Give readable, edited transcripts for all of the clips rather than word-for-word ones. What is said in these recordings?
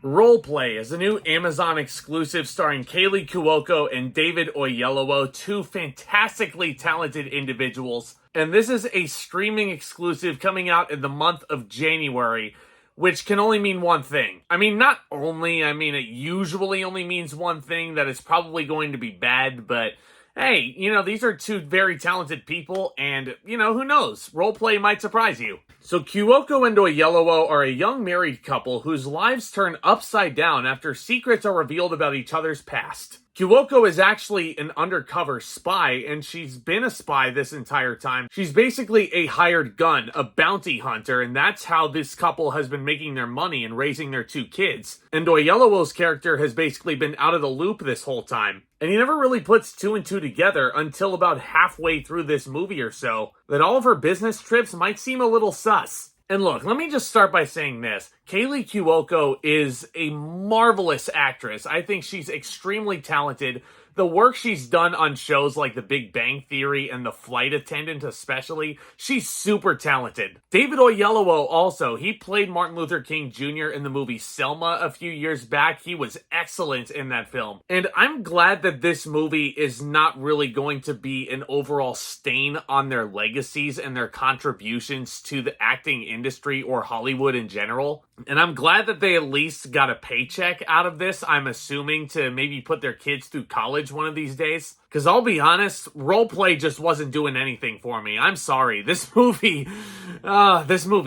Roleplay is a new Amazon exclusive starring Kaley, Cuoco, and David Oyelowo, two fantastically talented individuals. And this is a streaming exclusive coming out in the month of January, which can only mean one thing. Not only, it usually only means one thing, that it's probably going to be bad, but hey, these are two very talented people, and, who knows? Roleplay might surprise you. So Cuoco and Oyelowo are a young married couple whose lives turn upside down after secrets are revealed about each other's past. Cuoco is actually an undercover spy, and she's been a spy this entire time. She's basically a hired gun, a bounty hunter, and that's how this couple has been making their money and raising their two kids. And Oyelowo's character has basically been out of the loop this whole time. And he never really puts two and two together until about halfway through this movie or so, that all of her business trips might seem a little sus. And look, let me just start by saying this. Kaley Cuoco is a marvelous actress. I think she's extremely talented. The work she's done on shows like The Big Bang Theory and The Flight Attendant especially, she's super talented. David Oyelowo also, he played Martin Luther King Jr. in the movie Selma a few years back. He was excellent in that film. And I'm glad that this movie is not really going to be an overall stain on their legacies and their contributions to the acting industry or Hollywood in general. And I'm glad that they at least got a paycheck out of this, I'm assuming, to maybe put their kids through college one of these days. Because I'll be honest, Roleplay just wasn't doing anything for me. I'm sorry. This movie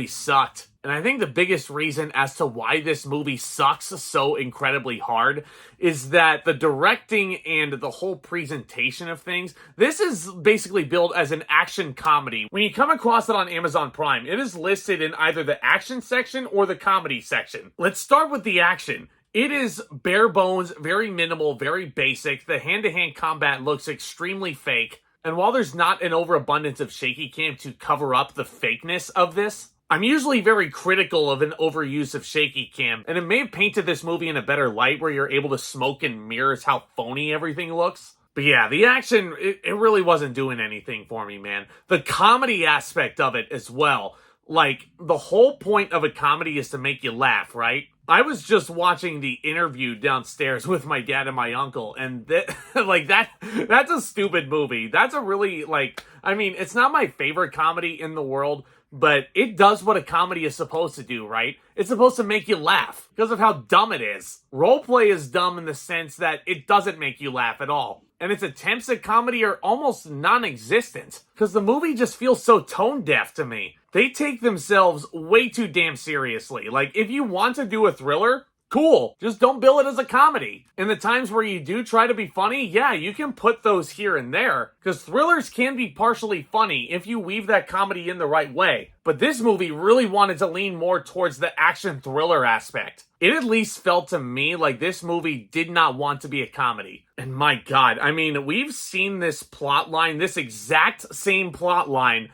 sucked. And I think the biggest reason as to why this movie sucks so incredibly hard is that the directing and the whole presentation of things, this is basically billed as an action comedy. When you come across it on Amazon Prime, it is listed in either the action section or the comedy section. Let's start with the action. It is bare bones, very minimal, very basic. The hand-to-hand combat looks extremely fake. And while there's not an overabundance of shaky cam to cover up the fakeness of this, I'm usually very critical of an overuse of shaky cam, and it may have painted this movie in a better light where you're able to smoke and mirrors how phony everything looks. But yeah, the action, it really wasn't doing anything for me, man. The comedy aspect of it as well. Like, the whole point of a comedy is to make you laugh, right? I was just watching The Interview downstairs with my dad and my uncle, and that's a stupid movie. That's a really, it's not my favorite comedy in the world, but it does what a comedy is supposed to do, right? It's supposed to make you laugh because of how dumb it is. Roleplay is dumb in the sense that it doesn't make you laugh at all. And its attempts at comedy are almost non-existent because the movie just feels so tone-deaf to me. They take themselves way too damn seriously. Like, if you want to do a thriller, cool. Just don't bill it as a comedy. In the times where you do try to be funny, yeah, you can put those here and there, because thrillers can be partially funny if you weave that comedy in the right way. But this movie really wanted to lean more towards the action thriller aspect. It at least felt to me like this movie did not want to be a comedy. And my God, we've seen this plot line, this exact same plot line,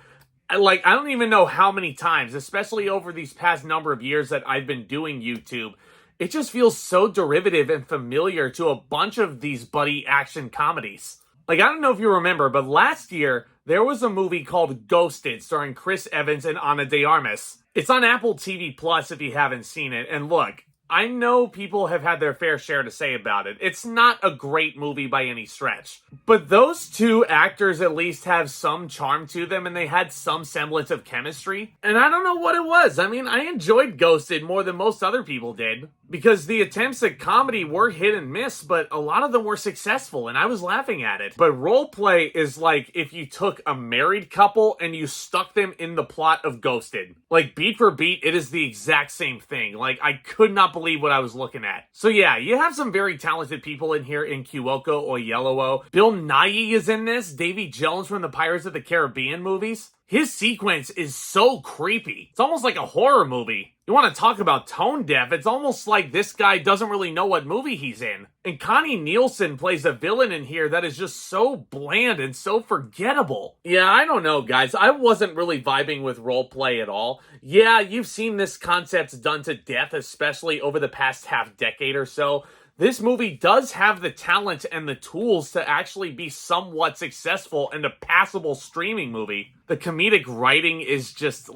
I don't even know how many times, especially over these past number of years that I've been doing YouTube. It just feels so derivative and familiar to a bunch of these buddy action comedies. I don't know if you remember, but last year, there was a movie called Ghosted starring Chris Evans and Ana de Armas. It's on Apple TV Plus if you haven't seen it. And look, I know people have had their fair share to say about it. It's not a great movie by any stretch. But those two actors at least have some charm to them, and they had some semblance of chemistry. And I don't know what it was. I enjoyed Ghosted more than most other people did, because the attempts at comedy were hit and miss, but a lot of them were successful, and I was laughing at it. But Roleplay is like if you took a married couple and you stuck them in the plot of Ghosted. Beat for beat, it is the exact same thing. I could not believe what I was looking at. So yeah, you have some very talented people in here in Cuoco, Oyelowo. Bill Nighy is in this. Davy Jones from the Pirates of the Caribbean movies. His sequence is so creepy. It's almost like a horror movie. You want to talk about tone deaf, it's almost like this guy doesn't really know what movie he's in. And Connie Nielsen plays a villain in here that is just so bland and so forgettable. Yeah, I don't know, guys. I wasn't really vibing with Roleplay at all. Yeah, you've seen this concept done to death, especially over the past half decade or so. This movie does have the talent and the tools to actually be somewhat successful and a passable streaming movie. The comedic writing is just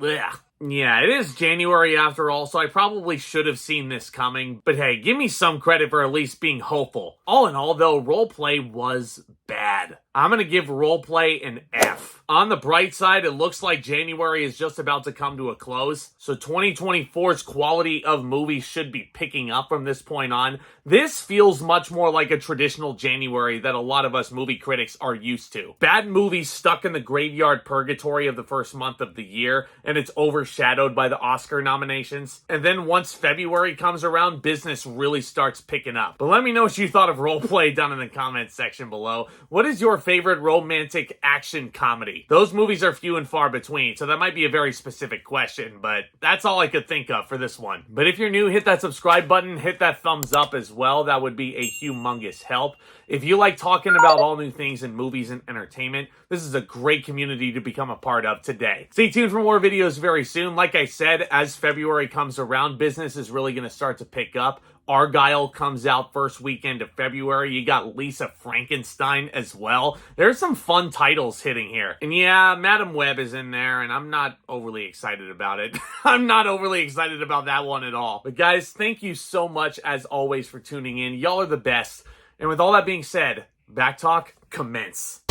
Ugh. Yeah, it is January after all, so I probably should have seen this coming. But hey, give me some credit for at least being hopeful. All in all, though, roleplay was bad. I'm gonna give roleplay an F. On the bright side, it looks like January is just about to come to a close, so 2024's quality of movies should be picking up from this point on. This feels much more like a traditional January that a lot of us movie critics are used to. Bad movies stuck in the graveyard purgatory of the first month of the year, and it's overshadowed by the Oscar nominations. And then once February comes around, business really starts picking up. But let me know what you thought of roleplay down in the comments section below. What is your favorite romantic action comedy? Those movies are few and far between, so that might be a very specific question, but that's all I could think of for this one. But if you're new, hit that subscribe button, hit that thumbs up as well. That would be a humongous help. If you like talking about all new things in movies and entertainment, this is a great community to become a part of today. Stay tuned for more videos very soon. Like I said, as February comes around, business is really going to start to pick up. Argyle comes out first weekend of February. You got Lisa Frankenstein as well. There's some fun titles hitting here. And yeah, Madam Web is in there, and I'm not overly excited about it. I'm not overly excited about that one at all. But guys, thank you so much, as always, for tuning in. Y'all are the best. And with all that being said, Back Talk, commence.